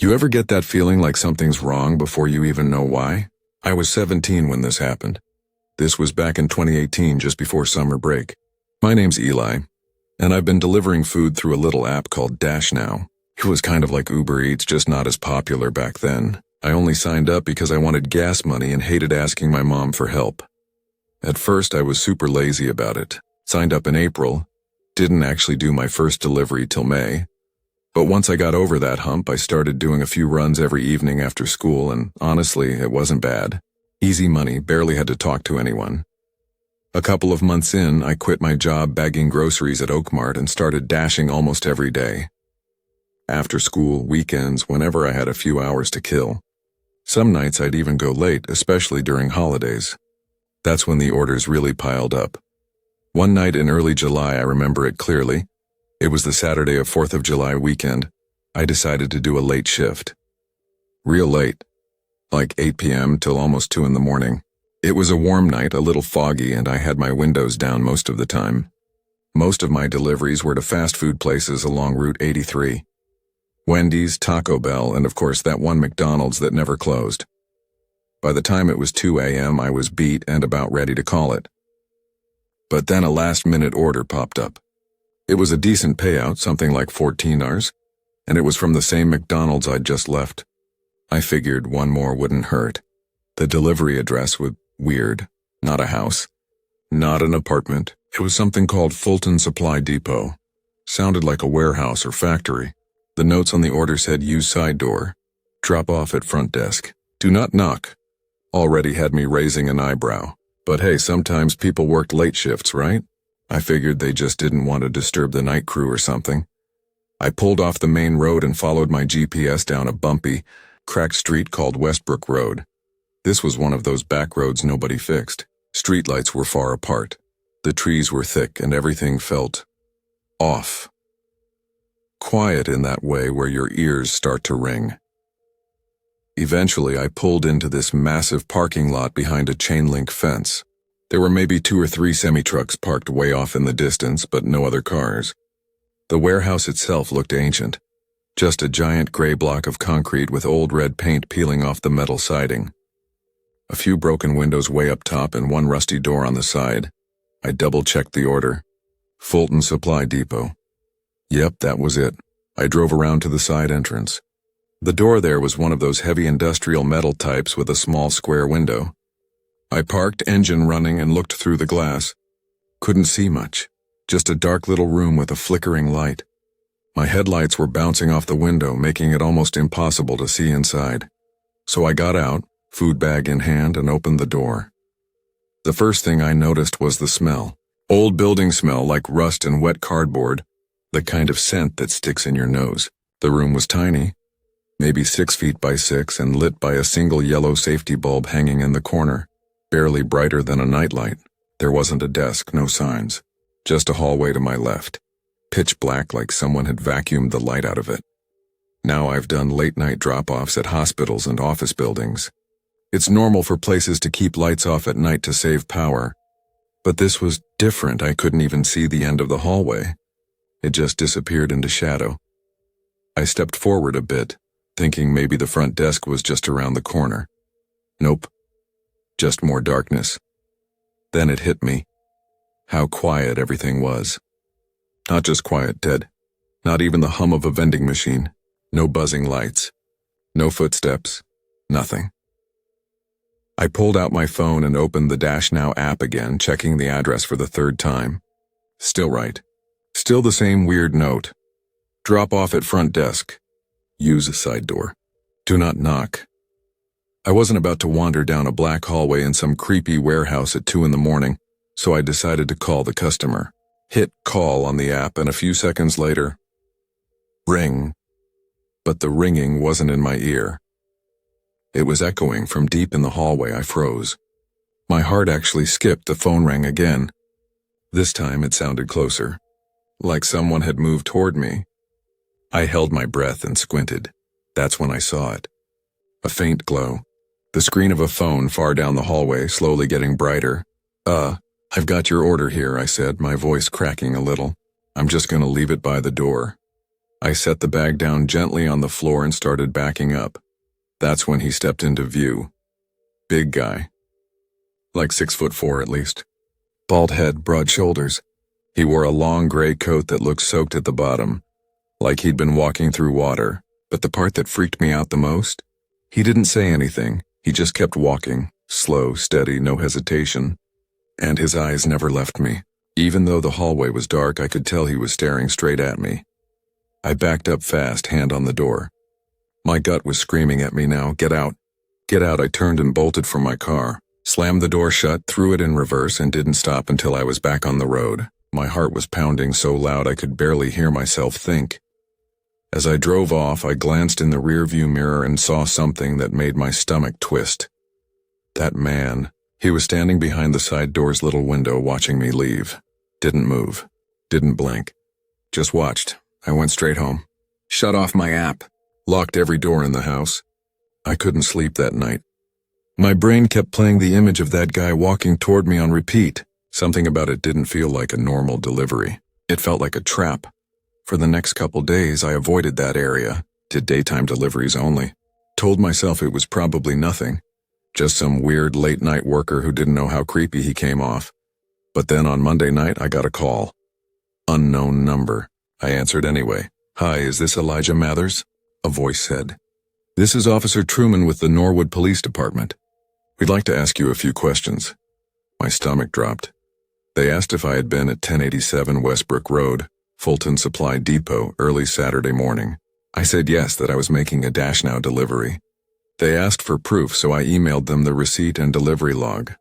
Do you ever get that feeling like something's wrong before you even know why? I was 17 when this happened. This was back in 2018, just before summer break. My name's Eli, and I've been delivering food through a little app called Dash now. It was kind of like Uber Eats, just not as popular back then. I only signed up because I wanted gas money and hated asking my mom for help. At first, I was super lazy about it. Signed up in April, didn't actually do my first delivery till May. But once I got over that hump, I started doing a few runs every evening after school, and honestly, it wasn't bad. Easy money, barely had to talk to anyone. A couple of months in, I quit my job bagging groceries at Oakmart and started dashing almost every day. After school, weekends, whenever I had a few hours to kill. Some nights I'd even go late, especially during holidays. That's when the orders really piled up. One night in early July, I remember it clearly. It was the Saturday of 4th of July weekend. I decided to do a late shift. Real late. Like 8 p.m. till almost 2 in the morning. It was a warm night, a little foggy, and I had my windows down most of the time. Most of my deliveries were to fast food places along Route 83. Wendy's, Taco Bell, and of course that one McDonald's that never closed. By the time it was 2 a.m., I was beat and about ready to call it. But then a last-minute order popped up. It was a decent payout, something like $14, and it was from the same McDonald's I'd just left. I figured one more wouldn't hurt. The delivery address was weird. Not a house. Not an apartment. It was something called Fulton Supply Depot. Sounded like a warehouse or factory. The notes on the order said, use side door. Drop off at front desk. Do not knock. Already had me raising an eyebrow. But hey, sometimes people worked late shifts, right? I figured they just didn't want to disturb the night crew or something. I pulled off the main road and followed my GPS down a bumpy, cracked street called Westbrook Road. This was one of those back roads nobody fixed. Streetlights were far apart. The trees were thick and everything felt off. Quiet in that way where your ears start to ring. Eventually, I pulled into this massive parking lot behind a chain-link fence. There were maybe 2 or 3 semi-trucks parked way off in the distance, but no other cars. The warehouse itself looked ancient. Just a giant gray block of concrete with old red paint peeling off the metal siding. A few broken windows way up top and one rusty door on the side. I double-checked the order. Fulton Supply Depot. Yep, that was it. I drove around to the side entrance. The door there was one of those heavy industrial metal types with a small square window. I parked, engine running, and looked through the glass. Couldn't see much. Just a dark little room with a flickering light. My headlights were bouncing off the window, making it almost impossible to see inside. So I got out, food bag in hand, and opened the door. The first thing I noticed was the smell. Old building smell like rust and wet cardboard. The kind of scent that sticks in your nose. The room was tiny, maybe 6 feet by 6, and lit by a single yellow safety bulb hanging in the corner, barely brighter than a nightlight. There wasn't a desk, no signs, just a hallway to my left, pitch black like someone had vacuumed the light out of it. Now I've done late-night drop-offs at hospitals and office buildings. It's normal for places to keep lights off at night to save power, but this was different. I couldn't even see the end of the hallway. It just disappeared into shadow. I stepped forward a bit, thinking maybe the front desk was just around the corner. Nope. Just more darkness. Then it hit me. How quiet everything was. Not just quiet, Ted. Not even the hum of a vending machine. No buzzing lights. No footsteps. Nothing. I pulled out my phone and opened the Dash Now app again, checking the address for the 3rd time. Still right. Still the same weird note. Drop off at front desk. Use a side door. Do not knock. I wasn't about to wander down a black hallway in some creepy warehouse at 2 in the morning, so I decided to call the customer. Hit call on the app, and a few seconds later, ring. But the ringing wasn't in my ear. It was echoing from deep in the hallway. I froze. My heart actually skipped. The phone rang again. This time it sounded closer. Like someone had moved toward me. I held my breath and squinted. That's when I saw it. A faint glow. The screen of a phone far down the hallway, slowly getting brighter. I've got your order here, I said, my voice cracking a little. I'm just gonna leave it by the door. I set the bag down gently on the floor and started backing up. That's when he stepped into view. Big guy. Like 6'4" at least. Bald head, broad shoulders. He wore a long gray coat that looked soaked at the bottom, like he'd been walking through water. But the part that freaked me out the most? He didn't say anything. He just kept walking, slow, steady, no hesitation. And his eyes never left me. Even though the hallway was dark, I could tell he was staring straight at me. I backed up fast, hand on the door. My gut was screaming at me now, get out. Get out. I turned and bolted from my car, slammed the door shut, threw it in reverse, and didn't stop until I was back on the road. My heart was pounding so loud I could barely hear myself think. As I drove off, I glanced in the rearview mirror and saw something that made my stomach twist. That man. He was standing behind the side door's little window watching me leave. Didn't move. Didn't blink. Just watched. I went straight home. Shut off my app. Locked every door in the house. I couldn't sleep that night. My brain kept playing the image of that guy walking toward me on repeat. Something about it didn't feel like a normal delivery. It felt like a trap. For the next couple days, I avoided that area, did daytime deliveries only. Told myself it was probably nothing. Just some weird late-night worker who didn't know how creepy he came off. But then on Monday night, I got a call. Unknown number. I answered anyway. Hi, is this Elijah Mathers? A voice said. This is Officer Truman with the Norwood Police Department. We'd like to ask you a few questions. My stomach dropped. They asked if I had been at 1087 Westbrook Road, Fulton Supply Depot, early Saturday morning. I said yes, that I was making a Dash Now delivery. They asked for proof, so I emailed them the receipt and delivery log.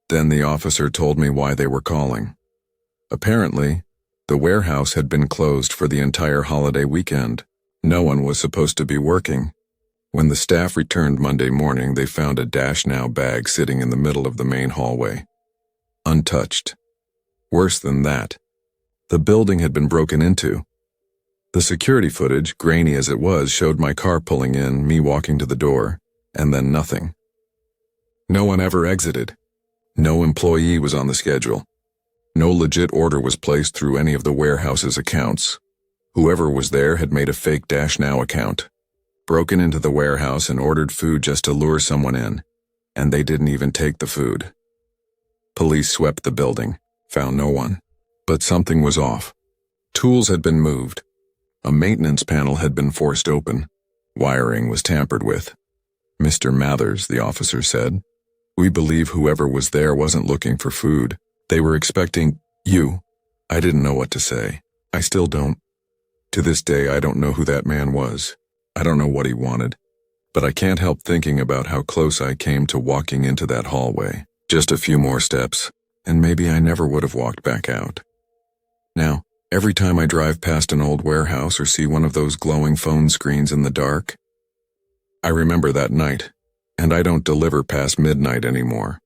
Then the officer told me why they were calling. Apparently, the warehouse had been closed for the entire holiday weekend. No one was supposed to be working. When the staff returned Monday morning, they found a Dash Now bag sitting in the middle of the main hallway. Untouched. Worse than that, the building had been broken into. The security footage, grainy as it was, showed my car pulling in, me walking to the door, and then nothing. No one ever exited. No employee was on the schedule. No legit order was placed through any of the warehouse's accounts. Whoever was there had made a fake Dash Now account, broken into the warehouse and ordered food just to lure someone in, and they didn't even take the food. Police swept the building, found no one. But something was off. Tools had been moved. A maintenance panel had been forced open. Wiring was tampered with. Mr. Mathers, the officer said, we believe whoever was there wasn't looking for food. They were expecting you. I didn't know what to say. I still don't. To this day, I don't know who that man was. I don't know what he wanted. But I can't help thinking about how close I came to walking into that hallway. Just a few more steps, and maybe I never would have walked back out. Now, every time I drive past an old warehouse or see one of those glowing phone screens in the dark, I remember that night, and I don't deliver past midnight anymore.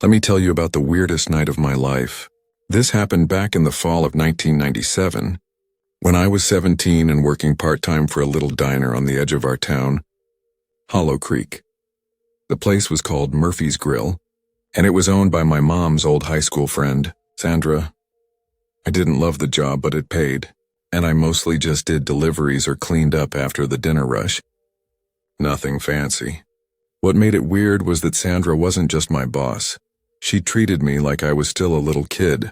Let me tell you about the weirdest night of my life. This happened back in the fall of 1997, when I was 17 and working part-time for a little diner on the edge of our town, Hollow Creek. The place was called Murphy's Grill, and it was owned by my mom's old high school friend, Sandra. I didn't love the job, but it paid, and I mostly just did deliveries or cleaned up after the dinner rush. Nothing fancy. What made it weird was that Sandra wasn't just my boss. She treated me like I was still a little kid.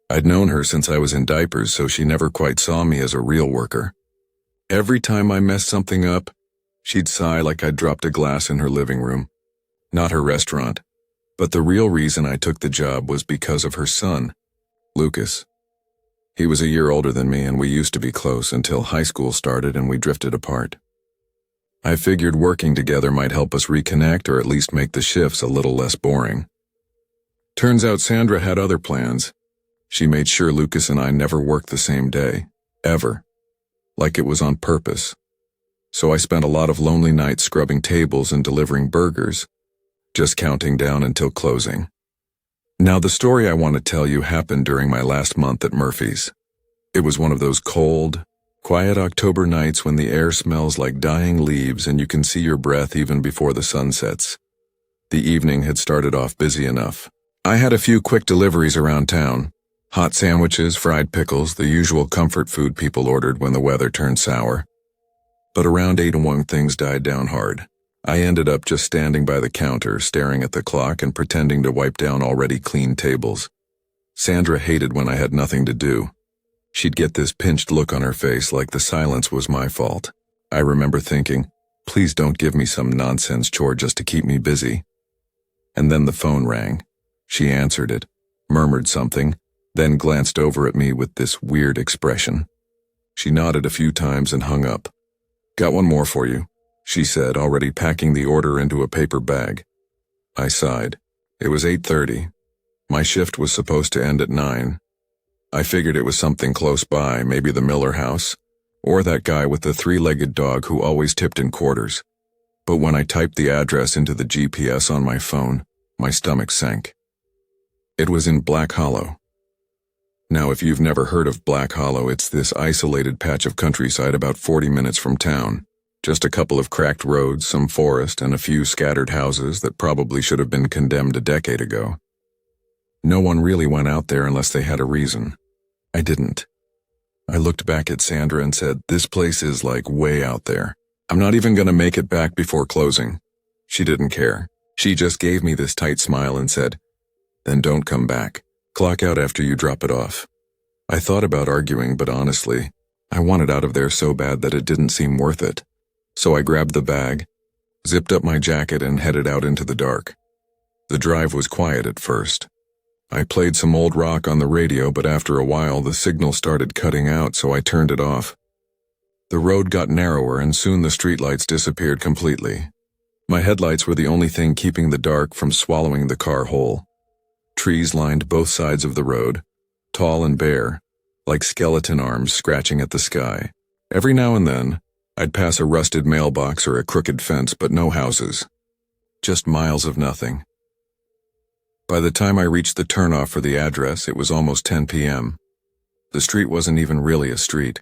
I'd known her since I was in diapers, so she never quite saw me as a real worker. Every time I messed something up, she'd sigh like I'd dropped a glass in her living room. Not her restaurant. But the real reason I took the job was because of her son, Lucas. He was a year older than me, and we used to be close until high school started and we drifted apart. I figured working together might help us reconnect or at least make the shifts a little less boring. Turns out Sandra had other plans. She made sure Lucas and I never worked the same day, ever. Like it was on purpose. So I spent a lot of lonely nights scrubbing tables and delivering burgers, just counting down until closing. Now the story I want to tell you happened during my last month at Murphy's. It was one of those cold, quiet October nights when the air smells like dying leaves and you can see your breath even before the sun sets. The evening had started off busy enough. I had a few quick deliveries around town. Hot sandwiches, fried pickles, the usual comfort food people ordered when the weather turned sour. But around 8:01 things died down hard. I ended up just standing by the counter, staring at the clock and pretending to wipe down already clean tables. Sandra hated when I had nothing to do. She'd get this pinched look on her face like the silence was my fault. I remember thinking, please don't give me some nonsense chore just to keep me busy. And then the phone rang. She answered it, murmured something, then glanced over at me with this weird expression. She nodded a few times and hung up. "Got one more for you," she said, already packing the order into a paper bag. I sighed. It was 8:30. My shift was supposed to end at 9. I figured it was something close by, maybe the Miller house, or that guy with the three-legged dog who always tipped in quarters. But when I typed the address into the GPS on my phone, my stomach sank. It was in Black Hollow. Now, if you've never heard of Black Hollow, it's this isolated patch of countryside about 40 minutes from town. Just a couple of cracked roads, some forest, and a few scattered houses that probably should have been condemned a decade ago. No one really went out there unless they had a reason. I didn't. I looked back at Sandra and said, "This place is like way out there. I'm not even gonna make it back before closing." She didn't care. She just gave me this tight smile and said, "Then don't come back. Clock out after you drop it off." I thought about arguing, but honestly, I wanted out of there so bad that it didn't seem worth it. So I grabbed the bag, zipped up my jacket, and headed out into the dark. The drive was quiet at first. I played some old rock on the radio, but after a while the signal started cutting out, so I turned it off. The road got narrower and soon the streetlights disappeared completely. My headlights were the only thing keeping the dark from swallowing the car whole. Trees lined both sides of the road, tall and bare, like skeleton arms scratching at the sky. Every now and then, I'd pass a rusted mailbox or a crooked fence, but no houses. Just miles of nothing. By the time I reached the turnoff for the address, it was almost 10 p.m. The street wasn't even really a street.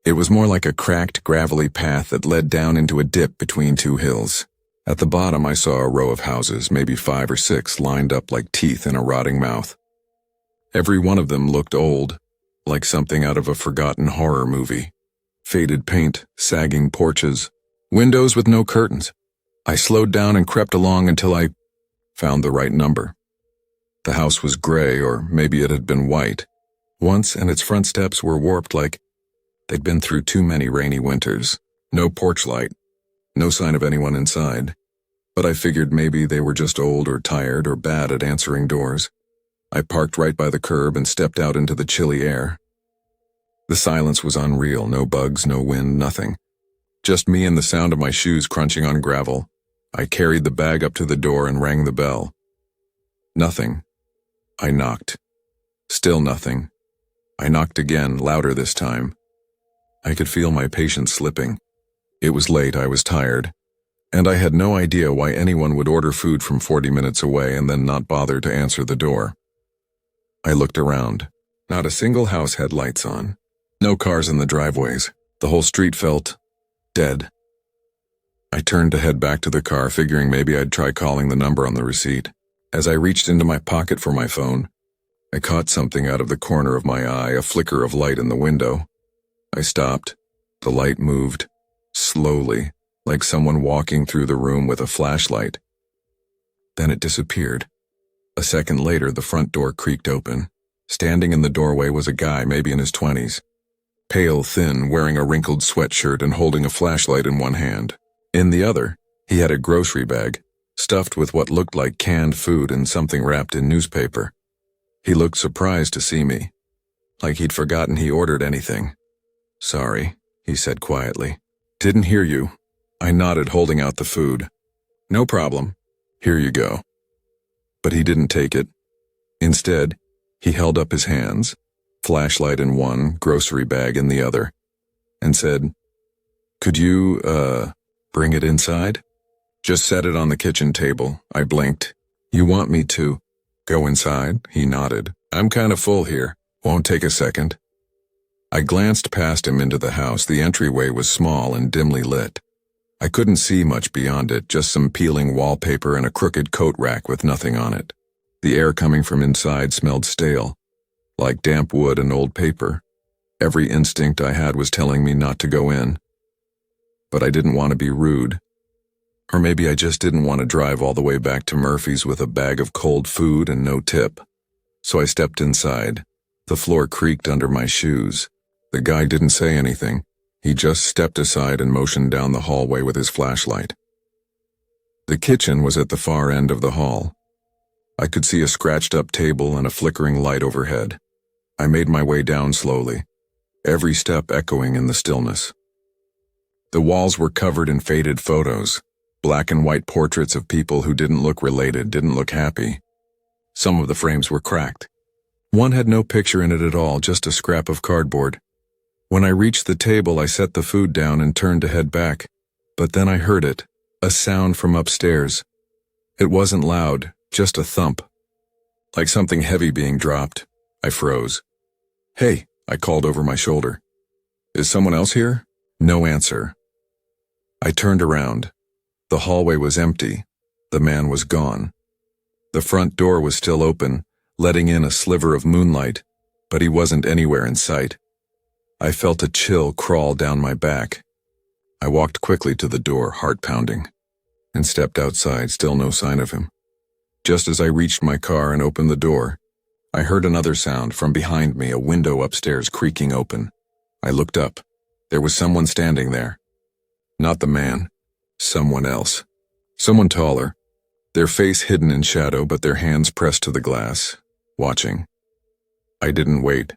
It was more like a cracked, gravelly path that led down into a dip between two hills. At the bottom, I saw a row of houses, maybe 5 or 6, lined up like teeth in a rotting mouth. Every one of them looked old, like something out of a forgotten horror movie. Faded paint, sagging porches, windows with no curtains. I slowed down and crept along until I found the right number. The house was gray, or maybe it had been white once, and its front steps were warped like they'd been through too many rainy winters. No porch light, no sign of anyone inside. But I figured maybe they were just old or tired or bad at answering doors. I parked right by the curb and stepped out into the chilly air. The silence was unreal, no bugs, no wind, nothing. Just me and the sound of my shoes crunching on gravel. I carried the bag up to the door and rang the bell. Nothing. I knocked. Still nothing. I knocked again, louder this time. I could feel my patience slipping. It was late, I was tired, and I had no idea why anyone would order food from 40 minutes away and then not bother to answer the door. I looked around. Not a single house had lights on. No cars in the driveways. The whole street felt dead. I turned to head back to the car, figuring maybe I'd try calling the number on the receipt. As I reached into my pocket for my phone, I caught something out of the corner of my eye, a flicker of light in the window. I stopped. The light moved, slowly, like someone walking through the room with a flashlight. Then it disappeared. A second later, the front door creaked open. Standing in the doorway was a guy, maybe in his 20s. Pale, thin, wearing a wrinkled sweatshirt and holding a flashlight in one hand. In the other, he had a grocery bag, stuffed with what looked like canned food and something wrapped in newspaper. He looked surprised to see me, like he'd forgotten he ordered anything. "Sorry," he said quietly. "Didn't hear you." I nodded, holding out the food. "No problem. Here you go." But he didn't take it. Instead, he held up his hands, flashlight in one, grocery bag in the other, and said, "Could you, bring it inside?" "Just set it on the kitchen table." I blinked. "You want me to go inside?" He nodded. "I'm kind of full here. Won't take a second." I glanced past him into the house. The entryway was small and dimly lit. I couldn't see much beyond it, just some peeling wallpaper and a crooked coat rack with nothing on it. The air coming from inside smelled stale, like damp wood and old paper. Every instinct I had was telling me not to go in. But I didn't want to be rude. Or maybe I just didn't want to drive all the way back to Murphy's with a bag of cold food and no tip. So I stepped inside. The floor creaked under my shoes. The guy didn't say anything. He just stepped aside and motioned down the hallway with his flashlight. The kitchen was at the far end of the hall. I could see a scratched-up table and a flickering light overhead. I made my way down slowly, every step echoing in the stillness. The walls were covered in faded photos, black and white portraits of people who didn't look related, didn't look happy. Some of the frames were cracked. One had no picture in it at all, just a scrap of cardboard. When I reached the table, I set the food down and turned to head back. But then I heard it, a sound from upstairs. It wasn't loud, just a thump. Like something heavy being dropped. I froze. "Hey," I called over my shoulder. "Is someone else here?" No answer. I turned around. The hallway was empty. The man was gone. The front door was still open, letting in a sliver of moonlight, but he wasn't anywhere in sight. I felt a chill crawl down my back. I walked quickly to the door, heart pounding, and stepped outside, still no sign of him. Just as I reached my car and opened the door, I heard another sound from behind me, a window upstairs creaking open. I looked up. There was someone standing there. Not the man. Someone else. Someone taller. Their face hidden in shadow, but their hands pressed to the glass, watching. I didn't wait.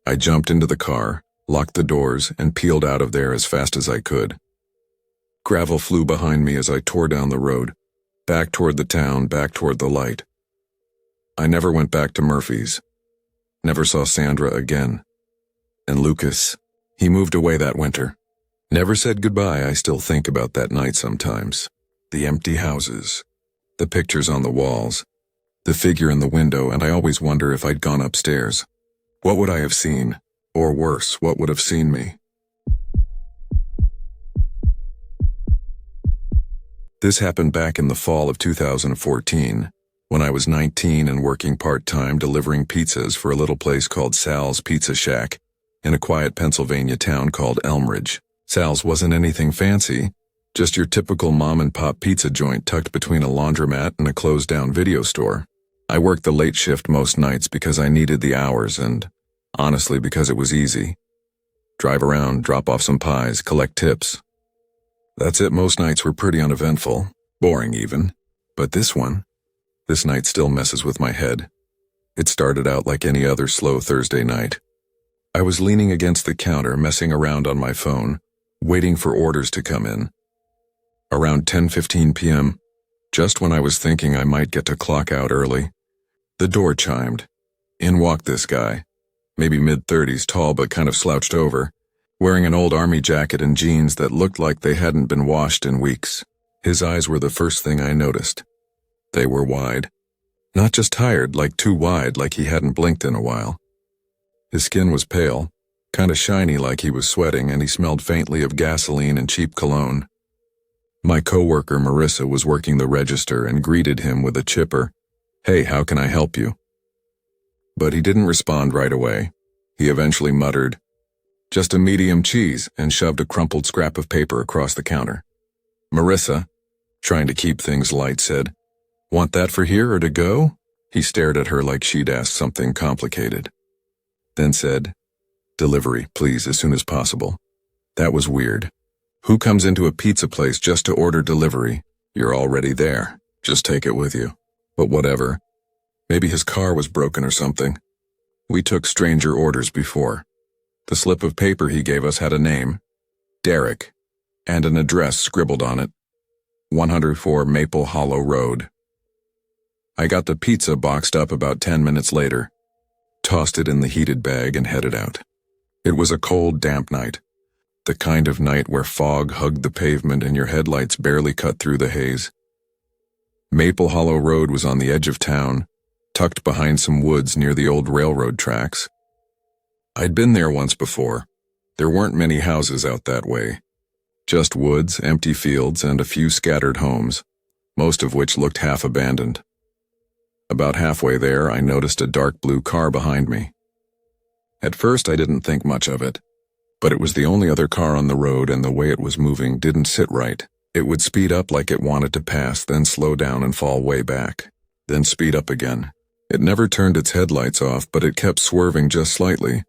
I jumped into the car, locked the doors, and peeled out of there as fast as I could. Gravel flew behind me as I tore down the road, back toward the town, back toward the light. I never went back to Murphy's. Never saw Sandra again. And Lucas, he moved away that winter. Never said goodbye. I still think about that night sometimes. The empty houses, the pictures on the walls, the figure in the window, and I always wonder if I'd gone upstairs. What would I have seen? Or worse, what would have seen me? This happened back in the fall of 2014, when I was 19 and working part-time delivering pizzas for a little place called Sal's Pizza Shack in a quiet Pennsylvania town called Elmridge. Sal's wasn't anything fancy, just your typical mom-and-pop pizza joint tucked between a laundromat and a closed-down video store. I worked the late shift most nights because I needed the hours and, honestly, because it was easy. Drive around, drop off some pies, collect tips. That's it. Most nights were pretty uneventful, boring even. But this night still messes with my head. It started out like any other slow Thursday night. I was leaning against the counter, messing around on my phone, waiting for orders to come in. Around 10:15 p.m., just when I was thinking I might get to clock out early, the door chimed. In walked this guy, maybe mid-30s, tall but kind of slouched over, wearing an old army jacket and jeans that looked like they hadn't been washed in weeks. His eyes were the first thing I noticed. They were wide. Not just tired, like too wide, like he hadn't blinked in a while. His skin was pale, kind of shiny like he was sweating, and he smelled faintly of gasoline and cheap cologne. My coworker Marissa was working the register and greeted him with a chipper, "Hey, how can I help you?" But he didn't respond right away. He eventually muttered, "Just a medium cheese," and shoved a crumpled scrap of paper across the counter. Marissa, trying to keep things light, said, "Want that for here or to go?" He stared at her like she'd asked something complicated. Then said, "Delivery, please, as soon as possible." That was weird. Who comes into a pizza place just to order delivery? You're already there. Just take it with you. But whatever. Maybe his car was broken or something. We took stranger orders before. The slip of paper he gave us had a name, Derek, and an address scribbled on it, 104 Maple Hollow Road. I got the pizza boxed up about 10 minutes later, tossed it in the heated bag, and headed out. It was a cold, damp night. The kind of night where fog hugged the pavement and your headlights barely cut through the haze. Maple Hollow Road was on the edge of town, tucked behind some woods near the old railroad tracks. I'd been there once before. There weren't many houses out that way. Just woods, empty fields, and a few scattered homes, most of which looked half abandoned. About halfway there, I noticed a dark blue car behind me. At first I didn't think much of it, but it was the only other car on the road and the way it was moving didn't sit right. It would speed up like it wanted to pass, then slow down and fall way back, then speed up again. It never turned its headlights off, but it kept swerving just slightly,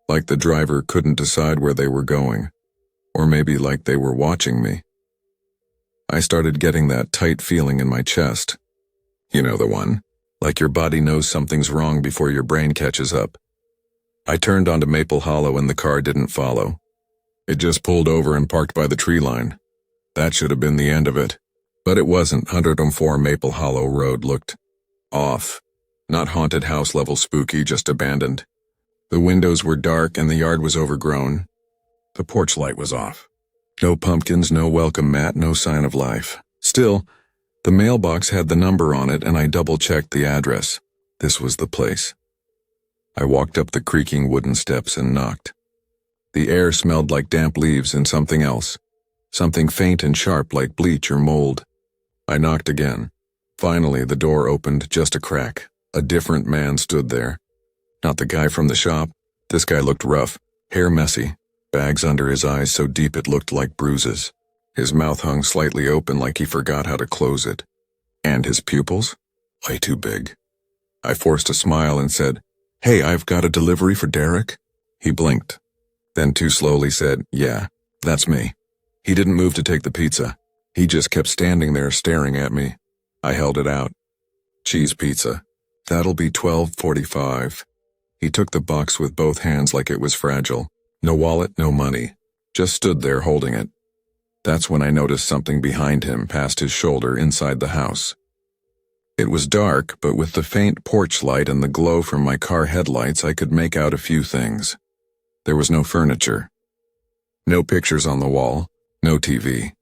like the driver couldn't decide where they were going, or maybe like they were watching me. I started getting that tight feeling in my chest. You know the one, like your body knows something's wrong before your brain catches up. I turned onto Maple Hollow and the car didn't follow. It just pulled over and parked by the tree line. That should have been the end of it. But it wasn't. 104 Maple Hollow Road looked off. Not haunted house level spooky, just abandoned. The windows were dark and the yard was overgrown. The porch light was off. No pumpkins, no welcome mat, no sign of life. Still, the mailbox had the number on it and I double-checked the address. This was the place. I walked up the creaking wooden steps and knocked. The air smelled like damp leaves and something else. Something faint and sharp like bleach or mold. I knocked again. Finally, the door opened just a crack. A different man stood there. Not the guy from the shop. This guy looked rough, hair messy, bags under his eyes so deep it looked like bruises. His mouth hung slightly open like he forgot how to close it. And his pupils? Way too big. I forced a smile and said, "Hey, I've got a delivery for Derek." He blinked, then too slowly said, "Yeah, that's me." He didn't move to take the pizza. He just kept standing there staring at me. I held it out. "Cheese pizza. That'll be $12.45. He took the box with both hands like it was fragile. No wallet, no money. Just stood there holding it. That's when I noticed something behind him, past his shoulder, inside the house. It was dark, but with the faint porch light and the glow from my car headlights, I could make out a few things. There was no furniture. No pictures on the wall. No TV.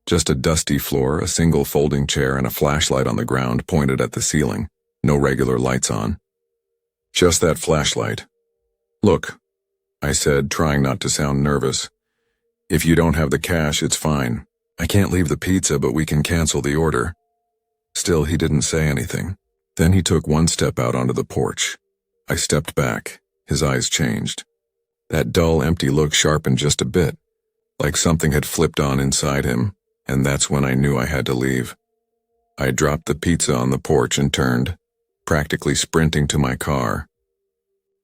Just a dusty floor, a single folding chair, and a flashlight on the ground pointed at the ceiling. No regular lights on. Just that flashlight. "Look," I said, trying not to sound nervous. "If you don't have the cash, it's fine. I can't leave the pizza, but we can cancel the order." Still, he didn't say anything. Then he took one step out onto the porch. I stepped back. His eyes changed. That dull, empty look sharpened just a bit, like something had flipped on inside him, and that's when I knew I had to leave. I dropped the pizza on the porch and turned, practically sprinting to my car.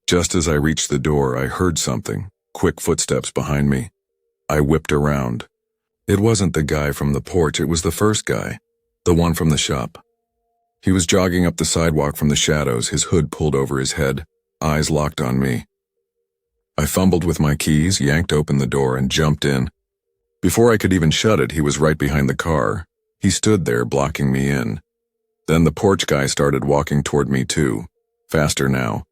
Just as I reached the door, I heard something, quick footsteps behind me. I whipped around. It wasn't the guy from the porch, it was the first guy, the one from the shop. He was jogging up the sidewalk from the shadows, his hood pulled over his head, eyes locked on me. I fumbled with my keys, yanked open the door, and jumped in. Before I could even shut it, he was right behind the car. He stood there, blocking me in. Then the porch guy started walking toward me too, faster now.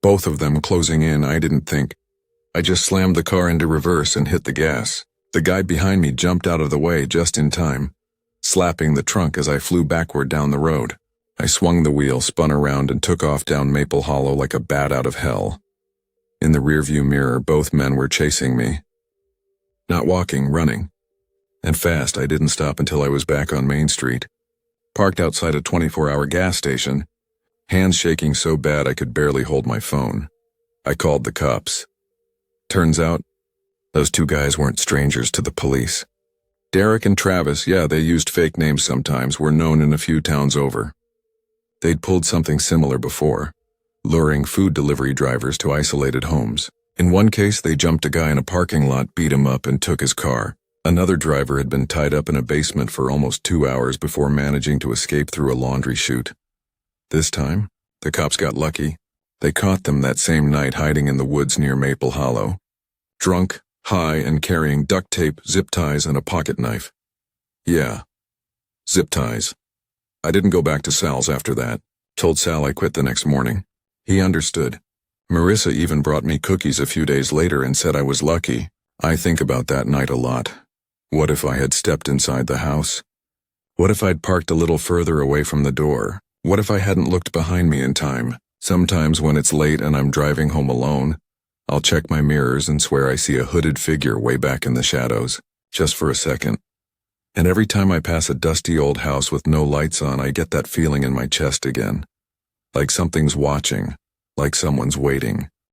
Both of them closing in. I didn't think. I just slammed the car into reverse and hit the gas. The guy behind me jumped out of the way just in time, slapping the trunk as I flew backward down the road. I swung the wheel, spun around, and took off down Maple Hollow like a bat out of hell. In the rearview mirror, both men were chasing me. Not walking, running. And fast. I didn't stop until I was back on Main Street, parked outside a 24-hour gas station, hands shaking so bad I could barely hold my phone. I called the cops. Turns out, those two guys weren't strangers to the police. Derek and Travis, yeah, they used fake names sometimes, were known in a few towns over. They'd pulled something similar before, luring food delivery drivers to isolated homes. In one case, they jumped a guy in a parking lot, beat him up, and took his car. Another driver had been tied up in a basement for almost 2 hours before managing to escape through a laundry chute. This time, the cops got lucky. They caught them that same night hiding in the woods near Maple Hollow. Drunk, high, and carrying duct tape, zip ties, and a pocket knife. Yeah, zip ties. I didn't go back to Sal's after that. Told Sal I quit the next morning. He understood. Marissa even brought me cookies a few days later and said I was lucky. I think about that night a lot. What if I had stepped inside the house? What if I'd parked a little further away from the door? What if I hadn't looked behind me in time? Sometimes when it's late and I'm driving home alone, I'll check my mirrors and swear I see a hooded figure way back in the shadows, just for a second. And every time I pass a dusty old house with no lights on, I get that feeling in my chest again. Like something's watching, like someone's waiting.